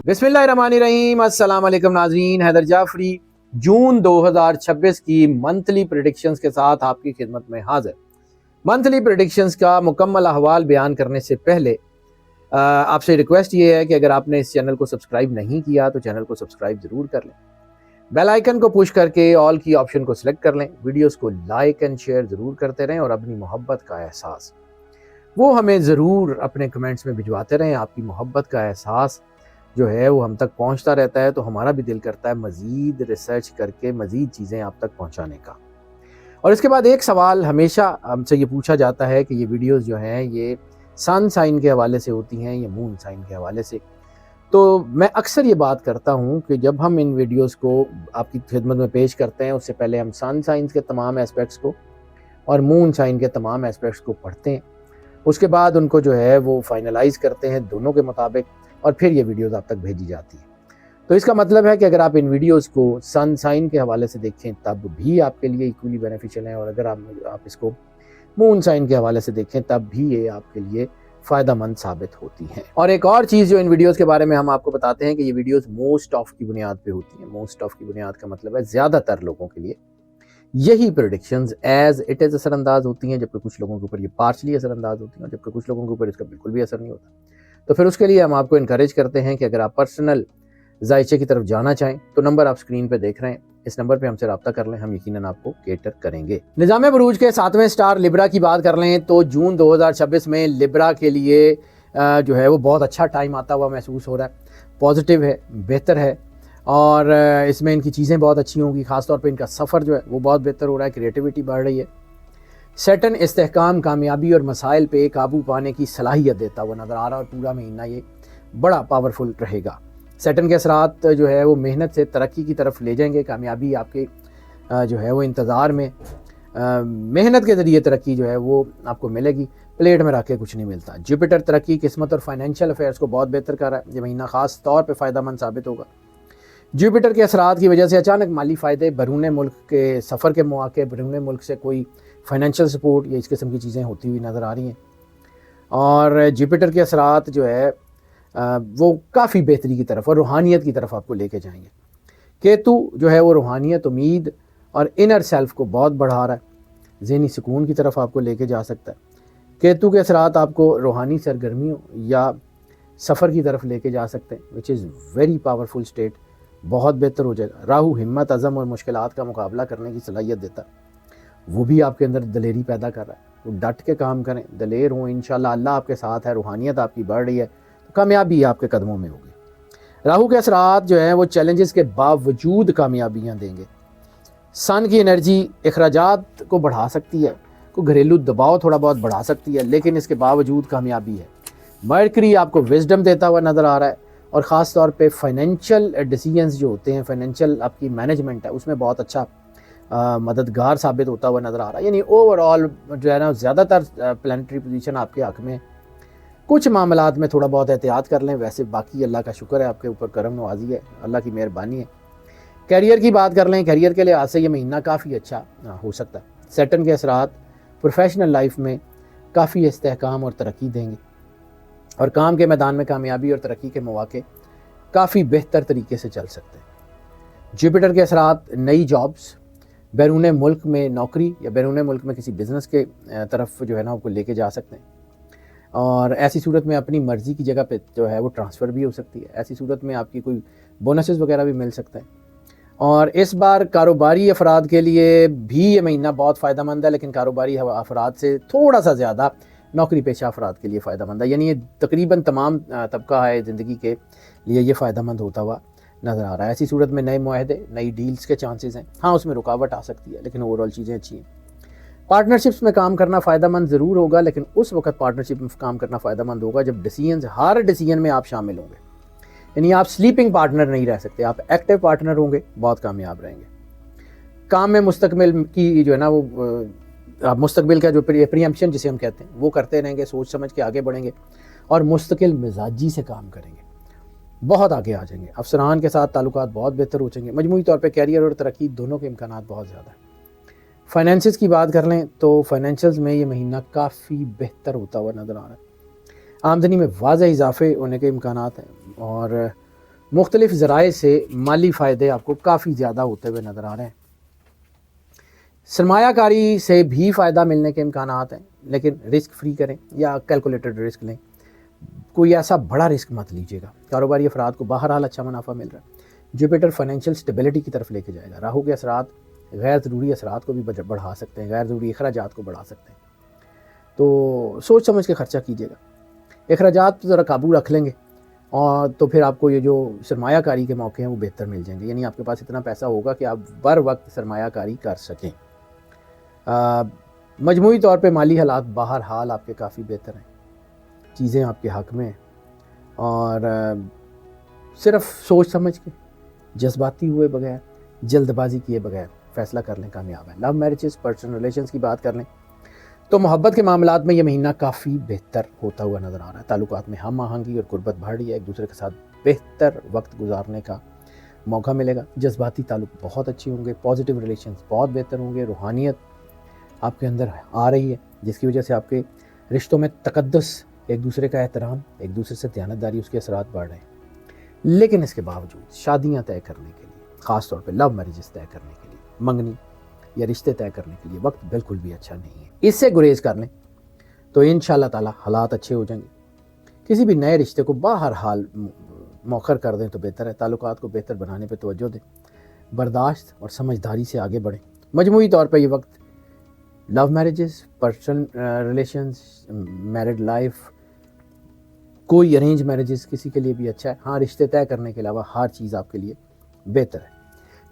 बिस्मिल्लाहिर्रहमानिर्रहीम। अस्सलाम वालेकुम नाज़रीन, हैदर जाफरी जून 2026 की मंथली प्रेडिक्शंस के साथ आपकी खिदमत में हाजिर। मंथली प्रेडिक्शंस का मुकम्मल अहवाल बयान करने से पहले आपसे रिक्वेस्ट ये है कि अगर आपने इस चैनल को सब्सक्राइब नहीं किया तो चैनल को सब्सक्राइब ज़रूर कर लें, बेल आइकन को पुश करके ऑल की ऑप्शन को सिलेक्ट कर लें, वीडियोस को लाइक एंड शेयर ज़रूर करते रहें और अपनी मोहब्बत का एहसास वो हमें ज़रूर अपने कमेंट्स में भिजवाते रहें। आपकी मोहब्बत का एहसास जो है वो हम तक पहुंचता रहता है तो हमारा भी दिल करता है मज़ीद रिसर्च करके मज़ीद चीज़ें आप तक पहुंचाने का। और इसके बाद एक सवाल हमेशा हमसे ये पूछा जाता है कि ये वीडियोस जो हैं ये सन साइन के हवाले से होती हैं या मून साइन के हवाले से। तो मैं अक्सर ये बात करता हूँ कि जब हम इन वीडियोस को आपकी खिदमत में पेश करते हैं उससे पहले हम सन साइंस के तमाम एस्पेक्ट्स को और मून साइन के तमाम एस्पेक्ट्स को पढ़ते हैं, उसके बाद उनको जो है वो फाइनलाइज करते हैं दोनों के मुताबिक और फिर ये वीडियोस आप तक भेजी जाती है। तो इसका मतलब है कि अगर आप इन वीडियोस को सन साइन के हवाले से देखें तब भी आपके लिए इक्वली बेनिफिशियल है, और अगर आप इसको मून साइन के हवाले से देखें तब भी ये आपके लिए फ़ायदेमंद साबित होती हैं। और एक और चीज़ जो इन वीडियोस के बारे में हम आपको बताते हैं कि ये वीडियोस मोस्ट ऑफ की बुनियाद पे होती हैं। मोस्ट ऑफ की बुनियाद का मतलब है ज़्यादातर लोगों के लिए यही प्रेडिक्शंस एज इट इज़ असरअंदाज होती हैं, जबकि कुछ लोगों के ऊपर ये पार्शली असरअंदाज होती हैं, जबकि कुछ लोगों के ऊपर इसका बिल्कुल भी असर नहीं होता। तो फिर उसके लिए हम आपको इनकरेज करते हैं कि अगर आप पर्सनल जायचे की तरफ जाना चाहें तो नंबर आप स्क्रीन पे देख रहे हैं, इस नंबर पे हमसे रब्ता कर लें, हम यकीनन आपको केटर करेंगे। निज़ाम बरूज के 7वें स्टार लिब्रा की बात कर लें तो जून 2026 में लिब्रा के लिए जो है वो बहुत अच्छा टाइम आता हुआ महसूस हो रहा है, पॉजिटिव है, बेहतर है और इसमें इनकी चीज़ें बहुत अच्छी होंगी। ख़ासतौर पर इनका सफ़र जो है वो बहुत बेहतर हो रहा है, क्रिएटिविटी बढ़ रही है। सैटर्न इस्तेहकाम, कामयाबी और मसाइल पे काबू पाने की सलाहियत देता हुआ नज़र आ रहा है और पूरा महीना ये बड़ा पावरफुल रहेगा। सैटर्न के असरात जो है वो मेहनत से तरक्की की तरफ ले जाएंगे, कामयाबी आपके जो है वो इंतज़ार में, मेहनत के ज़रिए तरक्की जो है वो आपको मिलेगी, प्लेट में रख के कुछ नहीं मिलता। जुपिटर तरक्की, किस्मत और फाइनेंशियल अफेयर्स को बहुत बेहतर कर रहा है, ये महीना ख़ास तौर पर फ़ायदेमंद साबित होगा। जुपिटर के असरात की वजह से अचानक माली फ़ायदे, बैरून मुल्क के सफ़र के मौके, बैरून मुल्क से कोई फाइनेंशियल सपोर्ट या इस किस्म की चीज़ें होती हुई नज़र आ रही हैं। और जुपिटर के असरात जो है वो काफ़ी बेहतरी की तरफ और रूहानियत की तरफ आपको लेके जाएंगे। केतु जो है वो रूहानियत, उम्मीद और इनर सेल्फ को बहुत बढ़ा रहा है, ज़हनी सुकून की तरफ आपको लेके जा सकता है। केतु के असरात आपको रूहानी सरगर्मियों या सफ़र की तरफ लेके जा सकते हैं, which is very powerful state, बहुत बेहतर हो जाएगा। राहु हिम्मत, अज़म और मुश्किलात का मुकाबला करने की सलाहियत देता है, वो भी आपके अंदर दलेरी पैदा कर रहा है। तो डट के काम करें, दलेर हों, इंशाल्लाह अल्लाह आपके साथ है, रूहानियत आपकी बढ़ रही है, तो कामयाबी आपके कदमों में होगी। राहु के असरात जो हैं वो चैलेंजेस के बावजूद कामयाबियाँ देंगे। सन की एनर्जी अखराजात को बढ़ा सकती है, को घरेलू दबाव थोड़ा बहुत बढ़ा सकती है, लेकिन इसके बावजूद कामयाबी है। मर्करी आपको विजडम देता हुआ नज़र आ रहा है और ख़ास तौर पे फाइनेंशियल डिसीजंस जो होते हैं, फाइनेंशियल आपकी मैनेजमेंट है उसमें बहुत अच्छा मददगार साबित होता हुआ नज़र आ रहा है। यानी ओवरऑल जो है ना ज़्यादातर प्लानिटरी पोजीशन आपके हक़ में। कुछ मामलात में थोड़ा बहुत एहतियात कर लें, वैसे बाकी अल्लाह का शुक्र है, आपके ऊपर करम नवाजी है, अल्लाह की मेहरबानी है। कैरियर की बात कर लें, कैरियर के लिए आज से ये महीना काफ़ी अच्छा हो सकता है। सैटर्न के असरात प्रोफेशनल लाइफ में काफ़ी इस्तेहकाम और तरक्की देंगे और काम के मैदान में कामयाबी और तरक्की के मौके काफ़ी बेहतर तरीके से चल सकते हैं। जुपिटर के असरात नई जॉब्स, बैरून मुल्क में नौकरी या बैरून मुल्क में किसी बिज़नेस के तरफ जो है ना आपको लेके जा सकते हैं, और ऐसी सूरत में अपनी मर्ज़ी की जगह पे जो है वो ट्रांसफ़र भी हो सकती है। ऐसी सूरत में आपकी कोई बोनसेस वगैरह भी मिल सकते हैं। और इस बार कारोबारी अफराद के लिए भी ये महीना बहुत फ़ायदेमंद है, लेकिन कारोबारी अफराद से थोड़ा सा ज़्यादा नौकरी पेशा अफराद के लिए फ़ायदेमंद है। यानी ये तकरीबन तमाम तबका है ज़िंदगी के लिए ये फ़ायदेमंद होता हुआ नज़र आ रहा है। ऐसी सूरत में नए मुआहदे, नई डील्स के चांसेस हैं। हाँ, उसमें रुकावट आ सकती है, लेकिन ओवरऑल चीज़ें अच्छी हैं। पार्टनरशिप्स में काम करना फ़ायदेमंद ज़रूर होगा, लेकिन उस वक्त पार्टनरशिप में काम करना फ़ायदेमंद होगा जब डिसीजंस, हर डिसीजन में आप शामिल होंगे। यानी आप स्लीपिंग पार्टनर नहीं रह सकते, आप एक्टिव पार्टनर होंगे, बहुत कामयाब रहेंगे। काम में मुस्तकबिल की जो है ना वो आप मुस्तकबिल का जो प्रीएम्पशन जिसे हम कहते हैं वो करते रहेंगे, सोच समझ के आगे बढ़ेंगे और मुस्तकिल मिजाजी से काम करेंगे, बहुत आगे आ जाएंगे। अफसरान के साथ ताल्लुकात बहुत बेहतर हो जाएंगे। मजमूई तौर पे कैरियर और तरक्की दोनों के इम्कानात बहुत ज़्यादा है। फाइनेंसिस की बात कर लें तो फाइनेंशियल्स में ये महीना काफ़ी बेहतर होता हुआ नज़र आ रहा है। आमदनी में वाज़ह इजाफे होने के इम्कानात हैं और مختلف ذرائع سے مالی فائدے آپ کو کافی زیادہ ہوتے ہوئے نظر آ رہے ہیں۔ سرمایہ کاری سے بھی فائدہ ملنے کے امکانات ہیں، لیکن رسک فری کریں یا کیلکولیٹڈ رسک لیں، کوئی ایسا بڑا رسک مت لیجیے گا۔ کاروباری افراد کو بہرحال اچھا منافع مل رہا ہے۔ جوپیٹر فائنینشیل سٹیبلٹی کی طرف لے کے جائے گا۔ راہو کے اثرات غیر ضروری اثرات کو بھی بڑھا سکتے ہیں، غیر ضروری اخراجات کو بڑھا سکتے ہیں، تو سوچ سمجھ کے خرچہ کیجیے گا۔ اخراجات ذرا قابو رکھ لیں گے اور تو پھر آپ کو یہ جو سرمایہ کاری کے موقع ہیں وہ بہتر مل جائیں گے، یعنی آپ کے پاس اتنا پیسہ ہوگا کہ آپ بر وقت سرمایہ کاری کر سکیں۔ مجموعی طور پہ مالی حالات بہرحال آپ کے کافی بہتر ہیں، چیزیں آپ کے حق میں ہیں، اور صرف سوچ سمجھ کے جذباتی ہوئے بغیر، جلد بازی کیے بغیر فیصلہ کر لیں کامیاب ہے۔ لو میرجز، پرسنل ریلیشنز کی بات کر لیں تو محبت کے معاملات میں یہ مہینہ کافی بہتر ہوتا ہوا نظر آ رہا ہے۔ تعلقات میں ہم آہنگی اور قربت بڑھ رہی ہے، ایک دوسرے کے ساتھ بہتر وقت گزارنے کا موقع ملے گا۔ جذباتی تعلق بہت اچھے ہوں گے، پازیٹیو ریلیشنز بہت بہتر ہوں گے، روحانیت آپ کے اندر آ رہی ہے جس کی وجہ سے آپ کے رشتوں میں تقدس، ایک دوسرے کا احترام، ایک دوسرے سے دیانتداری، اس کے اثرات بڑھ رہے ہیں۔ لیکن اس کے باوجود شادیاں طے کرنے کے لیے، خاص طور پہ لو میرجز طے کرنے کے لیے، منگنی یا رشتے طے کرنے کے لیے وقت بالکل بھی اچھا نہیں ہے۔ اس سے گریز کر لیں تو انشاءاللہ تعالی حالات اچھے ہو جائیں گے۔ کسی بھی نئے رشتے کو بہرحال مؤخر کر دیں تو بہتر ہے۔ تعلقات کو بہتر بنانے پہ توجہ دیں، برداشت اور سمجھداری سے آگے بڑھیں۔ مجموعی طور پہ یہ وقت love marriages, personal relations, married life, کوئی ارینج میرجز کسی کے لیے بھی اچھا ہے۔ ہاں، رشتے طے کرنے کے علاوہ ہر چیز آپ کے لیے بہتر ہے۔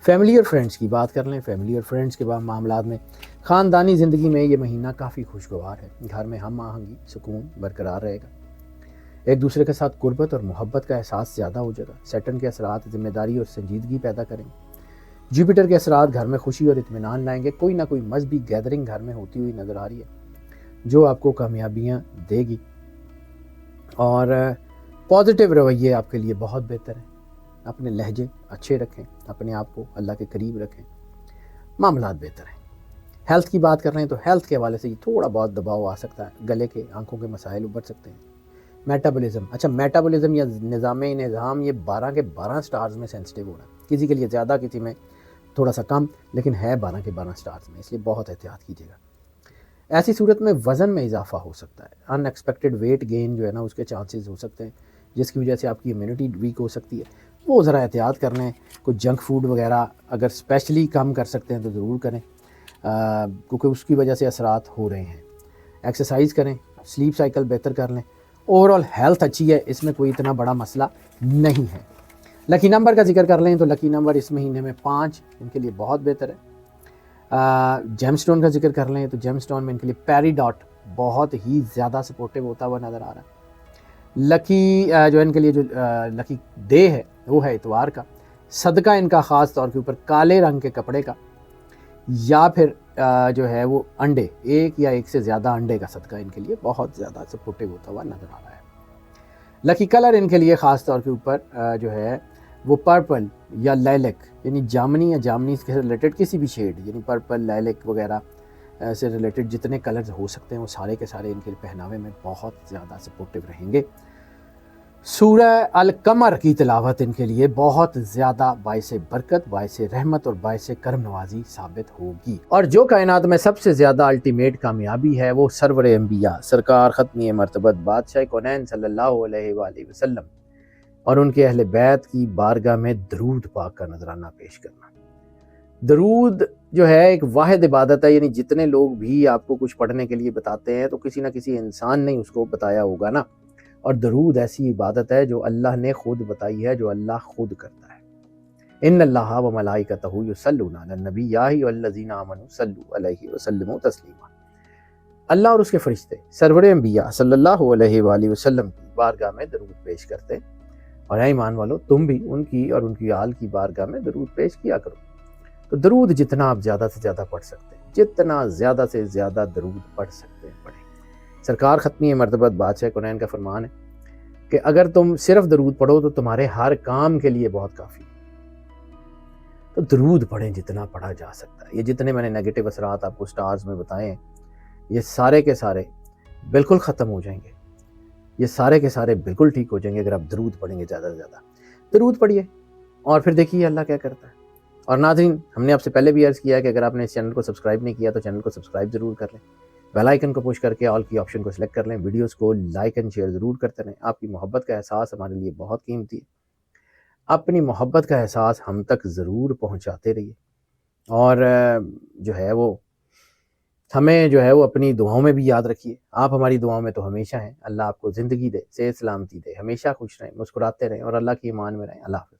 فیملی اور فرینڈس کی بات کر لیں، فیملی اور فرینڈس کے معاملات میں خاندانی زندگی میں یہ مہینہ کافی خوشگوار ہے۔ گھر میں ہم آہنگی، سکون برقرار رہے گا، ایک دوسرے کے ساتھ قربت اور محبت کا احساس زیادہ ہو جائے گا۔ سیٹرن کے اثرات ذمہ داری اور سنجیدگی پیدا کریں گے۔ جوپیٹر کے اثرات گھر میں خوشی اور اطمینان لائیں گے۔ کوئی نہ کوئی مذہبی گیدرنگ گھر میں ہوتی ہوئی نظر آ رہی ہے جو آپ کو کامیابیاں دے گی، اور پازیٹیو رویے آپ کے لیے بہت بہتر ہیں۔ اپنے لہجے اچھے رکھیں، اپنے آپ کو اللہ کے قریب رکھیں، معاملات بہتر ہیں۔ ہیلتھ کی بات کر رہے ہیں تو ہیلتھ کے حوالے سے یہ تھوڑا بہت دباؤ آ سکتا ہے، گلے کے، آنکھوں کے مسائل ابھر سکتے ہیں۔ میٹابولزم، اچھا میٹابولزم یا نظام یہ 12 کے 12 سٹارز میں سینسٹیو ہو رہا ہے، کسی کے لیے زیادہ، کسی میں تھوڑا سا کم، لیکن ہے 12 کے 12 سٹارز میں، اس لیے بہت احتیاط کیجیے گا۔ ایسی صورت میں وزن میں اضافہ ہو سکتا ہے، ان ایکسپیکٹڈ ویٹ گین جو ہے نا اس کے چانسز ہو سکتے ہیں، جس کی وجہ سے آپ کی امیونٹی ویک ہو سکتی ہے، وہ ذرا احتیاط کر لیں۔ کوئی جنک فوڈ وغیرہ اگر اسپیشلی کم کر سکتے ہیں تو ضرور کریں، کیونکہ اس کی وجہ سے اثرات ہو رہے ہیں۔ ایکسرسائز کریں، سلیپ سائیکل بہتر کر لیں، اوور آل ہیلتھ اچھی ہے، اس میں کوئی اتنا بڑا مسئلہ نہیں ہے۔ لکی نمبر کا ذکر کر لیں تو لکی نمبر اس مہینے میں 5 ان کے لیے بہت بہتر ہے۔ جیم سٹون کا ذکر کر لیں تو جیم سٹون میں ان کے لیے پیری ڈاٹ بہت ہی زیادہ سپورٹیو ہوتا ہوا نظر آ رہا ہے۔ لکی جو ان کے لیے جو لکی ڈے ہے وہ ہے اتوار کا۔ صدقہ ان کا خاص طور کے اوپر کالے رنگ کے کپڑے کا، یا پھر جو ہے وہ انڈے، ایک یا ایک سے زیادہ انڈے کا صدقہ ان کے لیے بہت زیادہ سپورٹیو ہوتا ہوا نظر آ رہا ہے۔ لکی کلر ان کے لیے خاص طور کے اوپر جو ہے وہ پرپل یا لیلک، یعنی جامنی یا جامنی سے ریلیٹڈ کسی بھی شیڈ، یعنی پرپل، لیلک وغیرہ سے ریلیٹڈ جتنے کلرز ہو سکتے ہیں وہ سارے کے سارے ان کے پہناوے میں بہت زیادہ سپورٹیو رہیں گے۔ سورہ القمر کی تلاوت ان کے لیے بہت زیادہ باعث برکت، باعث رحمت اور باعث کرم نوازی ثابت ہوگی۔ اور جو کائنات میں سب سے زیادہ الٹیمیٹ کامیابی ہے وہ سرور انبیاء، سرکار ختمی مرتبت بادشاہ کونین صلی اللہ علیہ وآلہ وسلم اور ان کے اہل بیت کی بارگاہ میں درود پاک کا نذرانہ پیش کرنا۔ درود جو ہے ایک واحد عبادت ہے، یعنی جتنے لوگ بھی آپ کو کچھ پڑھنے کے لیے بتاتے ہیں تو کسی نہ کسی انسان نے اس کو بتایا ہوگا نا، اور درود ایسی عبادت ہے جو اللہ نے خود بتائی ہے، جو اللہ خود کرتا ہے۔ ان اللہ و ملائکتہ یصلون علی النبی یا ایھا الذین آمنوا صلوا علیہ وسلموا تسلیما۔ اللہ اور اس کے فرشتے سرور انبیاء صلی اللہ علیہ وآلہ وسلم کی بارگاہ میں درود پیش کرتے ہیں، اور اے ایمان والو تم بھی ان کی اور ان کی آل کی بارگاہ میں درود پیش کیا کرو۔ تو درود جتنا آپ زیادہ سے زیادہ پڑھ سکتے ہیں، جتنا زیادہ سے زیادہ درود پڑھ سکتے ہیں پڑھیں۔ سرکار ختمی مرتبت بادشاہ کونین کا فرمان ہے کہ اگر تم صرف درود پڑھو تو تمہارے ہر کام کے لیے بہت کافی ہے۔ تو درود پڑھیں جتنا پڑھا جا سکتا ہے۔ یہ جتنے میں نے نیگیٹو اثرات آپ کو سٹارز میں بتائے ہیں یہ سارے کے سارے بالکل ختم ہو جائیں گے، یہ سارے کے سارے بالکل ٹھیک ہو جائیں گے اگر آپ درود پڑھیں گے زیادہ سے زیادہ۔ درود پڑھیے اور پھر دیکھیے اللہ کیا کرتا ہے۔ اور ناظرین، ہم نے آپ سے پہلے بھی عرض کیا کہ اگر آپ نے اس چینل کو سبسکرائب نہیں کیا تو چینل کو سبسکرائب ضرور کر لیں، بیل آئیکن کو پوش کر کے آل کی آپشن کو سلیکٹ کر لیں، ویڈیوز کو لائک اینڈ شیئر ضرور کرتے رہیں۔ آپ کی محبت کا احساس ہمارے لیے بہت قیمتی ہے، اپنی محبت کا احساس ہم تک ضرور پہنچاتے رہیے، اور جو ہے وہ ہمیں جو ہے وہ اپنی دعاؤں میں بھی یاد رکھیے۔ آپ ہماری دعاؤں میں تو ہمیشہ ہیں۔ اللہ آپ کو زندگی دے، صحت سلامتی دے، ہمیشہ خوش رہیں، مسکراتے رہیں اور اللہ کی امان میں رہیں۔ اللہ حافظ۔